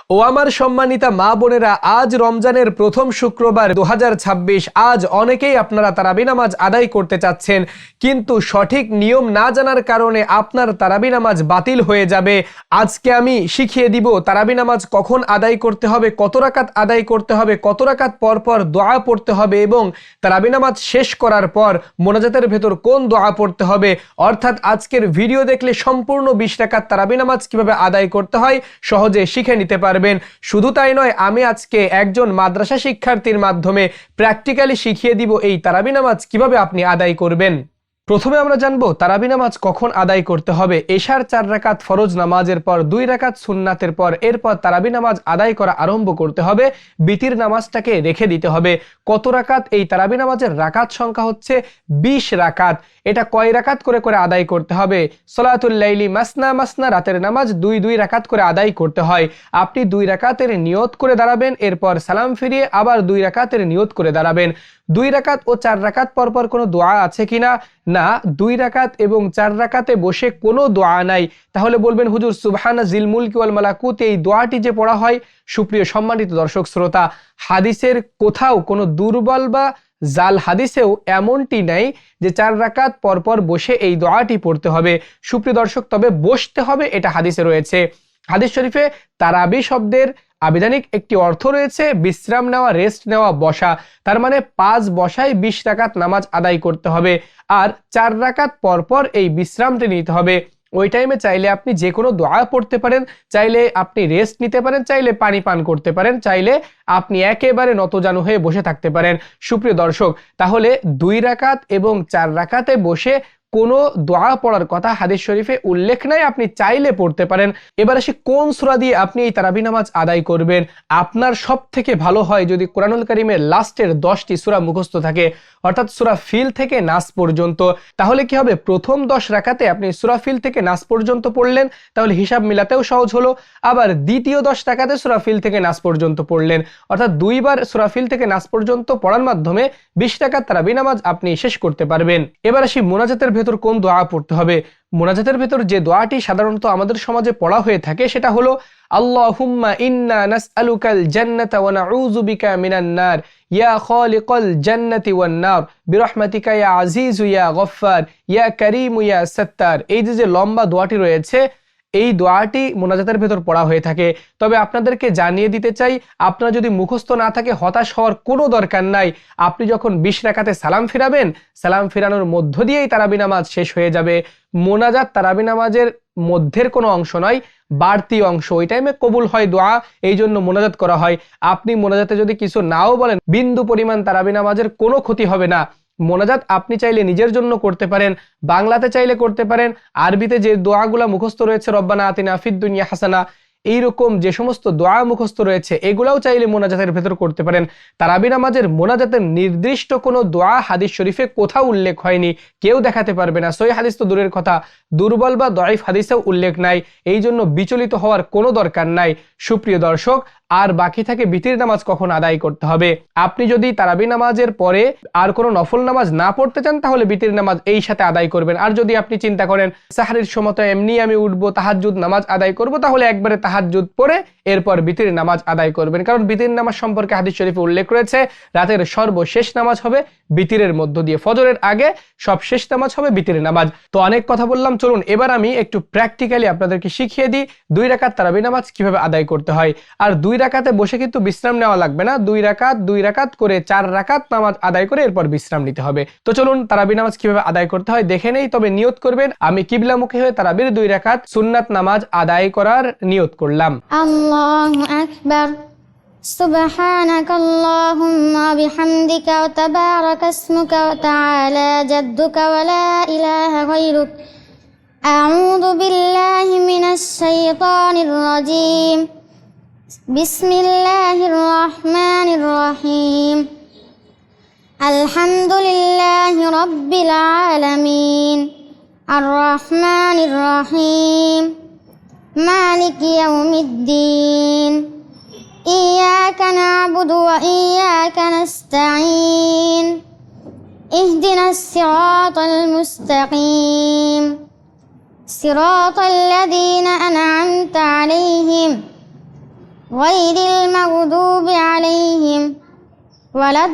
ও আমার সম্মানিতা মা বোনেরা, আজ রমজানের প্রথম শুক্রবার 2026। আজ অনেকেই আপনারা তারাবি নামাজ আদায় করতে চাচ্ছেন, কিন্তু সঠিক নিয়ম না জানার কারণে আপনার তারাবি নামাজ বাতিল হয়ে যাবে। আজকে আমি শিখিয়ে দিব তারাবি নামাজ কখন আদায় করতে হবে, কত রাকাত আদায় করতে হবে, কত রাকাত পর পর দোয়া পড়তে হবে এবং তারাবি নামাজ শেষ করার পর মোনাজাতের ভেতর কোন দোয়া পড়তে হবে। অর্থাৎ আজকের ভিডিও দেখলে সম্পূর্ণ 20 রাকাত তারাবি নামাজ কিভাবে আদায় করতে হয় সহজে শিখে নিতে পারবেন। শুধু তাই নয়, আমি আজকে একজন মাদ্রাসা শিক্ষার্থীর মাধ্যমে প্র্যাকটিক্যালি শিখিয়ে দিব এই তারাবি নামাজ কিভাবে আপনি আদায় করবেন। প্রথমে আমরা জানবো তারাবি নামাজ কখন আদায় করতে হবে। এশার 4 রাকাত ফরজ নামাজের পর 2 রাকাত সুন্নাতের পর এরপর তারাবি নামাজ আদায় করা আরম্ভ করতে হবে। বিতির নামাজটাকে রেখে দিতে হবে। কত রাকাত? এই তারাবি নামাজের রাকাত সংখ্যা হচ্ছে 20 রাকাত। এটা কয় রাকাত করে করে আদায় করতে হবে? সলাতুল লাইলি মাসনা মাসনা, রাতের নামাজ 2 রাকাত করে আদায় করতে হয়। আপনি 2 রাকাতের নিয়ত করে দাঁড়াবেন, এরপর সালাম ফিরিয়ে আবার 2 রাকাতের নিয়ত করে দাঁড়াবেন। 2 রাকাত ও 4 রাকাত পরপর কোনো দোয়া আছে কিনা? না, 2 রাকাত এবং 4 রাকাতে বসে কোনো দোয়া নাই। তাহলে বলবেন হুজুর সুবহানা জিল মুলকি ওয়াল মালাকুত, এই দোয়াটি যে পড়া হয়। সুপ্রিয় সম্মানিত দর্শক শ্রোতা, হাদিসের কোথাও কোনো দুর্বল বা জাল হাদিসেও এমনটি নেই যে 4 রাকাত পরপর বসে এই দোয়াটি পড়তে হবে। সুপ্রিয় দর্শক, তবে বসতে হবে এটা হাদিসে রয়েছে। হাদিস শরীফে তারাবি শব্দের আবিধানিক একটি অর্থ রয়েছে বিশ্রাম নেওয়া, রেস্ট নেওয়া, বসা। তার মানে 5 বসায় 20 রাকাত নামাজ আদায় করতে হবে, আর 4 রাকাত পরপর এই বিশ্রামটি নিতে হবে। ওই টাইমে চাইলে আপনি যে কোনো দোয়া পড়তে পারেন, চাইলে আপনি রেস্ট নিতে পারেন, চাইলে পানি পান করতে পারেন, চাইলে আপনি একেবারে নতজানু হয়ে বসে থাকতে পারেন। সুপ্রিয় দর্শক, তাহলে 2 রাকাত এবং 4 রাকাতে বসে কোনো দোয়া পড়ার কথা হাদিস শরীফে উল্লেখ নাই, আপনি চাইলে পড়তে পারেন। এবার আসি কোন সূরা দিয়ে আপনি এই তারাবি নামাজ আদায় করবেন। আপনার সব থেকে ভালো হয় যদি কোরআনুল কারীমের লাস্টের 10টি সূরা মুখস্থ থাকে, অর্থাৎ সূরা ফিল থেকে নাস পর্যন্ত। তাহলে কি হবে? প্রথম 10 রাকাতে আপনি সূরা ফিল থেকে নাস পর্যন্ত পড়লেন, তাহলে হিসাব মিলাতেও সহজ হলো। আবার দ্বিতীয় 10 রাকাতে সূরা ফিল থেকে নাস পর্যন্ত পড়লেন, অর্থাৎ 2 বার সূরা ফিল থেকে নাস পর্যন্ত পড়ার মাধ্যমে 20 রাকাত তারাবি নামাজ আপনি শেষ করতে পারবেন। এবার আসি মোনাজাতের ভেতর কোন দোয়া পড়তে হবে। মোনাজাতের ভেতর যে দোয়াটি সাধারণত আমাদের সমাজে পড়া হয়ে থাকে সেটা হলো আল্লাহুম্মা ইন্না নাসআলুকাল জান্নাতা ওয়া নাউযু বিকা মিনান নার ইয়া খালিকাল জান্নাতি ওয়ান নার বিরহমাতিকা ইয়া আজিজু ইয়া গফফার ইয়া কারীমু ইয়া সাত্তার। এই যে লম্বা দোয়াটি রয়েছে, এই দোয়াটি মোনাজাতের ভেতর পড়া হয়ে থাকে। তবে আপনাদেরকে জানিয়ে দিতে চাই, আপনার যদি মুখস্থ না থাকে হতাশ হওয়ার কোনো দরকার নাই। আপনি যখন 20 রাকাতে সালাম ফিরাবেন, সালাম ফিরানোর মধ্য দিয়েই তারাবি নামাজ শেষ হয়ে যাবে। মোনাজাত তারাবি নামাজের মধ্যের কোনো অংশ নয়, বাড়তি অংশ। ওই টাইমে কবুল হয় দোয়া, এই জন্য মোনাজাত করা হয়। আপনি মোনাজাতে যদি কিছু নাও বলেন, বিন্দু পরিমাণ তারাবি নামাজের কোনো ক্ষতি হবে না। মোনাজাত আপনি চাইলে নিজের জন্য করতে পারেন, বাংলাতে চাইলে করতে পারেন, আরবিতে যে দোয়াগুলা মুখস্থ রয়েছে রব্বানা আতিনা ফিদ দুনিয়া হাসানা, এইরকম যে সমস্ত দোয়া মুখস্থ রয়েছে এগুলাও চাইলে মোনাজাতের ভেতর করতে পারেন। তারাবি নামাজের মোনাজাতের নির্দিষ্ট কোনো দোয়া হাদিস শরীফে কোথাও উল্লেখ হয়নি, কেউ দেখাতে পারবে না। সহিহ হাদিস তো দূরের কথা, দুর্বল বা দঈফ হাদিসেও উল্লেখ নাই। এই জন্য বিচলিত হওয়ার কোনো দরকার নাই। সুপ্রিয় দর্শক, আর বাকি থাকে বিতির নামাজ কখন আদায় করতে হবে। আপনি যদি তারাবি নামাজের পরে আর কোনো নফল নামাজ না পড়তে চান, তাহলে বিতির নামাজ এই সাথে আদায় করবেন। আর যদি আপনি চিন্তা করেন সাহরির সময় এমনি আমি উঠবো, তাহাজ্জুদ নামাজ আদায় করব, তাহলে একবারে তাহাজ্জুদ পড়ে এরপর বিতির নামাজ আদায় করবেন। কারণ বিতির নামাজ সম্পর্কে হাদিস শরীফে উল্লেখ রয়েছে, রাতের সর্বশেষ নামাজ হবে বিতিরের মধ্য দিয়ে, ফজরের আগে সব শেষ নামাজ হবে বিতিরের নামাজ। তো অনেক কথা বললাম, চলুন এবার আমি একটু প্র্যাকটিক্যালি আপনাদেরকে শিখিয়ে দিই 2 রাকাত তারাবি নামাজ কিভাবে আদায় করতে হয়। আর 2 রাকাতে বসে কিন্তু বিশ্রাম নেওয়া লাগবে না। 2 রাকাত করে 4 রাকাত নামাজ আদায় করে এরপর বিশ্রাম নিতে হবে। তো চলুন তারাবি নামাজ কিভাবে আদায় করতে হয় দেখে নেই। তবে নিয়ত করবেন, আমি কিবলামুখী হয়ে তারাবির 2 রাকাত সুন্নাত নামাজ আদায় করার নিয়ত করলাম। আল্লাহু আকবার। সুবহানাকা আল্লাহুম্মা বিহামদিকা ওয়া তাবারাকা ইসমুকা ওয়া তাআলা জাদ্দুকা ওয়া লা ইলাহা গায়রুক। আউযু বিল্লাহি মিনাশ শাইতানির রাজীম। বিসমিল্লাহির রহমানির রহিম। আলহামদুলিল্লাহি রাব্বিল আলামিন। আর রহমানির রহিম। মালিকি ইয়াউমিদ্দিন। ইয়্যাকা না'বুদু ওয়া ইয়্যাকা নাস্তাঈন। ইহদিনাস সিরাতাল মুস্তাকিম। সিরাতাল লাযীনা আন'আমতা আলাইহিম غير المغضوب عليهم ولا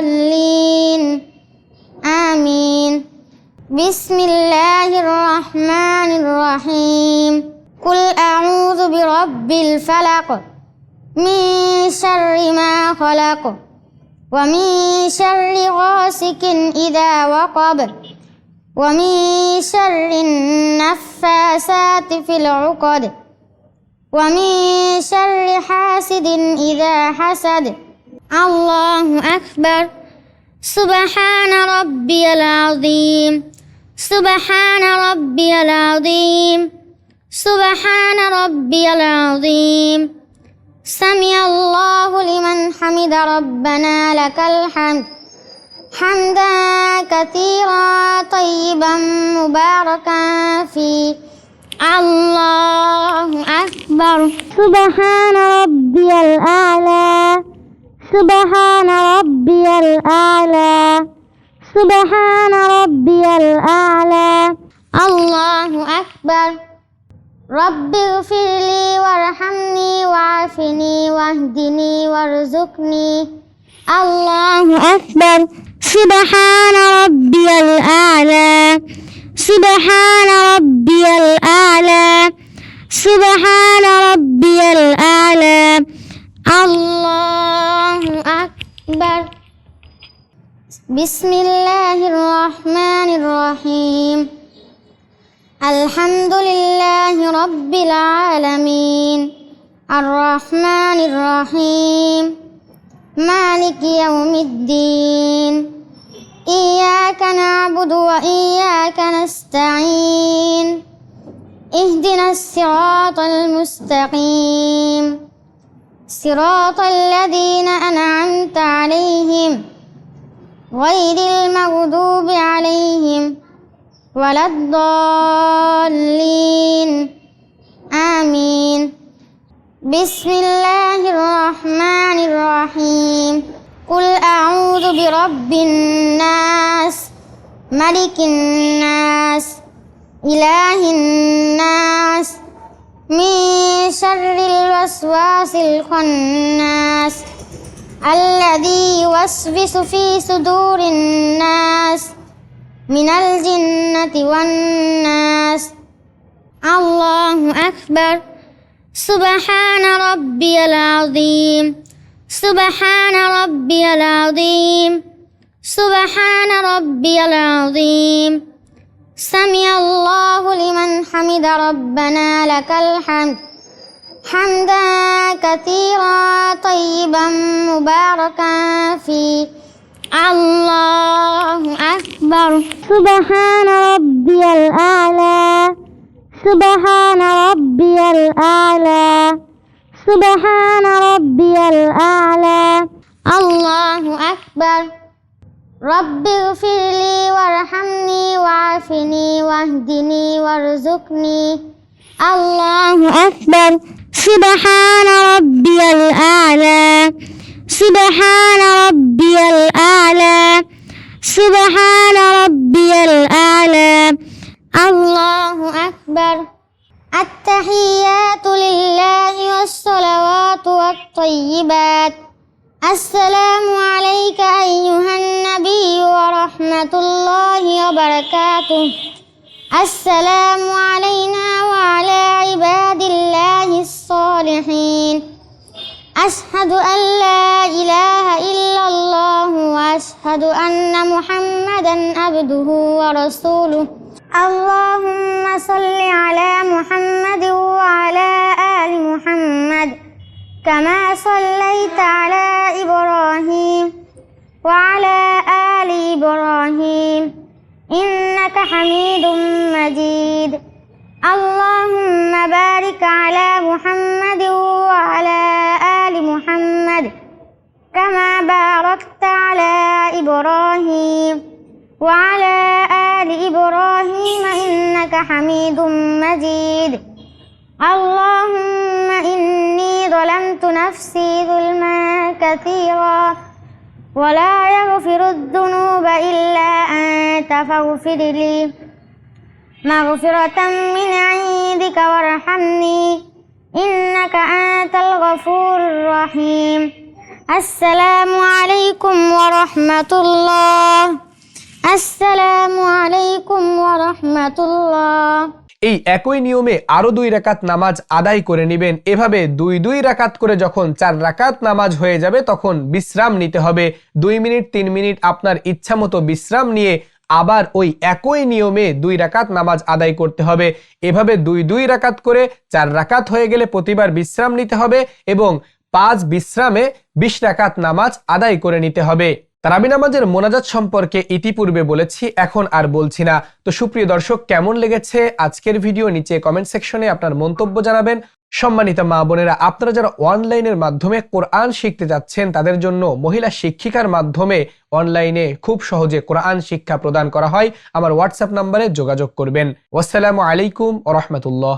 الضالين آمين بسم الله الرحمن الرحيم قل أعوذ برب الفلق من شر ما خلق ومن شر غاسق إذا وقب ومن شر النفاثات في العقد ومن شر حاسد إذا حسد الله أكبر سبحان ربي العظيم سبحان ربي العظيم سبحان ربي العظيم سمع الله لمن حمد ربنا لك الحمد حمدا كثيرا طيبا مباركا فيه الله أكبر سبحان ربي الأعلى سبحان ربي الأعلى سبحان ربي الأعلى الله أكبر رب اغفر لي وارحمني وعافني واهدني وارزقني الله أكبر سبحان ربي الأعلى سبحان ربي الأعلى سبحان ربي الأعلى الله أكبر بسم الله الرحمن الرحيم الحمد لله رب العالمين الرحمن الرحيم مالك يوم الدين إياك نعبد وإياك نستعين اهدنا الصراط المستقيم صراط الذين أنعمت عليهم غير المغضوب عليهم ولا الضالين آمين بسم الله الرحمن الرحيم قل أعوذ برب الناس ملك الناس إله الناس من شر الوسواس الخناس الذي يوسوس في صدور الناس من الجنة والناس الله أكبر سبحان ربي العظيم سبحان ربي العظيم سبحان ربي العظيم سمع الله لمن حمد ربنا لك الحمد حمدا كثيرا طيبا مباركا فيه الله أكبر سبحان ربي الأعلى سبحان ربي الأعلى سبحان ربي الأعلى الله أكبر رب اغفر لي وارحمني وعافني واهدني وارزقني الله أكبر سبحان ربي الأعلى سبحان ربي الأعلى سبحان ربي الأعلى الله أكبر التحيات لله والصلوات والطيبات السلام عليك أيها النبي ورحمة الله وبركاته السلام علينا وعلى عباد الله الصالحين أشهد أن لا إله إلا الله وأشهد أن محمدا عبده ورسوله اللهم صل على محمد وعلى آل محمد كما صليت على إبراهيم وعلى آل إبراهيم إنك حميد مجيد اللهم بارك على محمد وعلى آل محمد كما باركت على إبراهيم وعلى آل إبراهيم إنك حميد مجيد اللهم إني ظلمت نفسي ظلما كثيرا ولا يغفر الذنوب إلا أنت فاغفر لي مغفرة من عندك وارحمني إنك أنت الغفور الرحيم السلام عليكم ورحمة الله السلام عليكم ورحمة الله। এই একই নিয়মে আরো 2 রাকাত নামাজ আদায় করে নেবেন। এভাবে 2 রাকাত করে যখন 4 রাকাত নামাজ হয়ে যাবে তখন বিশ্রাম নিতে হবে। 2 মিনিট 3 মিনিট আপনার ইচ্ছা মতো বিশ্রাম নিয়ে আবার ওই একই নিয়মে 2 রাকাত নামাজ আদায় করতে হবে। এভাবে 2 রাকাত করে 4 রাকাত হয়ে গেলে প্রতিবার বিশ্রাম নিতে হবে এবং 5 বিশ্রামে 20 রাকাত নামাজ আদায় করে নিতে হবে। তারাবি নামাজের মোনাজাত সম্পর্কে ইতিপূর্বে বলেছি, এখন আর বলছি না। তো সুপ্রিয় দর্শক, কেমন লেগেছে আজকের ভিডিও নিচে কমেন্ট সেকশনে আপনার মন্তব্য জানাবেন। সম্মানিত মা বোনেরা, আপনারা যারা অনলাইনের মাধ্যমে কোরআন শিখতে যাচ্ছেন তাদের জন্য মহিলা শিক্ষিকার মাধ্যমে অনলাইনে খুব সহজে কোরআন শিক্ষা প্রদান করা হয়। আমার হোয়াটসঅ্যাপ নম্বরে যোগাযোগ করবেন। আসসালামু আলাইকুম ওয়া রাহমাতুল্লাহ।